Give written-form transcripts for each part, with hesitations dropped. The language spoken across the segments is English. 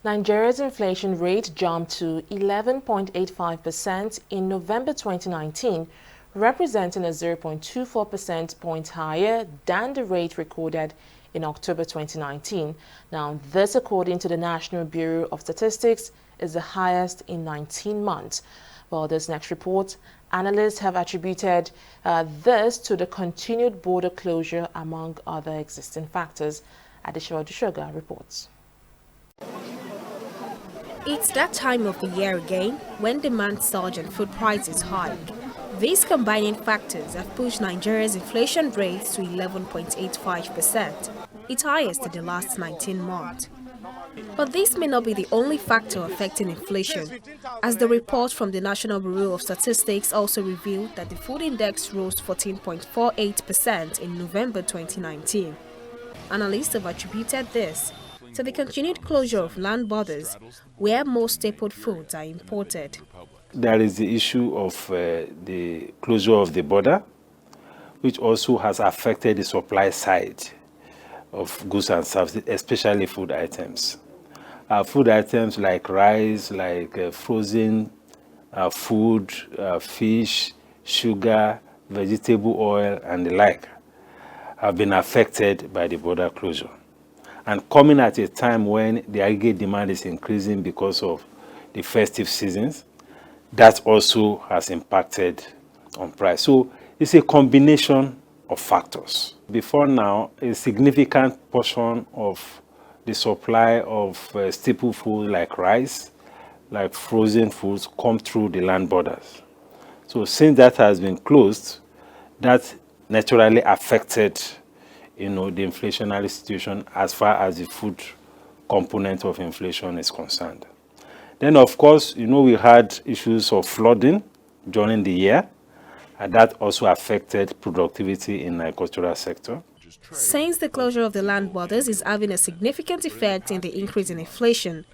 Nigeria's inflation rate jumped to 11.85% in November 2019, representing a 0.24 percentage point higher than the rate recorded in October 2019. Now, this, according to the National Bureau of Statistics, is the highest in 19 months. Well, this next report, analysts have attributed this to the continued border closure, among other existing factors. Adeshawa Dushoga reports. It's that time of the year again when demand surge and food prices hike. These combining factors have pushed Nigeria's inflation rate to 11.85%, its highest in the last 19 months. But this may not be the only factor affecting inflation, as the report from the National Bureau of Statistics also revealed that the food index rose 14.48% in November 2019. Analysts have attributed this to the continued closure of land borders, where most staple foods are imported. There is the issue of the closure of the border, which also has affected the supply side of goods and services, especially food items. Food items like rice, like frozen food, fish, sugar, vegetable oil, and the like have been affected by the border closure. And coming at a time when the aggregate demand is increasing because of the festive seasons, that also has impacted on price. So it's a combination of factors. Before now, a significant portion of the supply of staple food like rice, like frozen foods, come through the land borders. So since that has been closed, that naturally affected the inflationary situation as far as the food component of inflation is concerned. Then, of course, we had issues of flooding during the year, and that also affected productivity in the agricultural sector. Since the closure of the land borders is having a significant effect in the increase in inflation,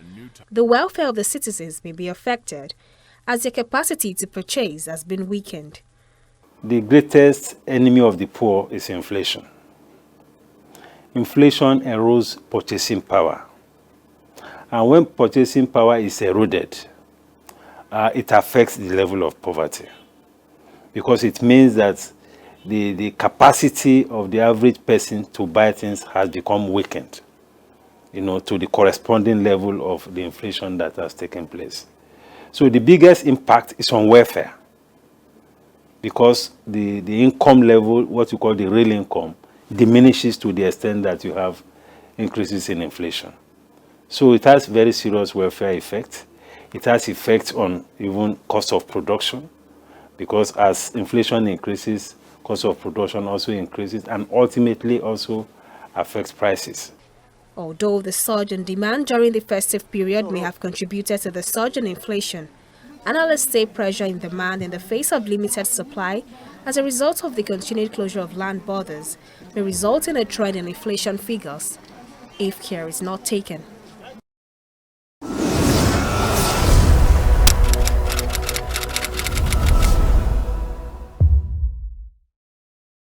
the welfare of the citizens may be affected, as their capacity to purchase has been weakened. The greatest enemy of the poor is inflation. Inflation erodes purchasing power. And when purchasing power is eroded, it affects the level of poverty, because it means that the capacity of the average person to buy things has become weakened, to the corresponding level of the inflation that has taken place. So the biggest impact is on welfare, because the income level, what you call the real income, diminishes to the extent that you have increases in inflation. So it has very serious welfare effects. It has effects on even cost of production, because as inflation increases, cost of production also increases and ultimately also affects prices. Although the surge in demand during the festive period may have contributed to the surge in inflation, analysts say pressure in demand in the face of limited supply as a result of the continued closure of land borders may result in a trend in inflation figures if care is not taken.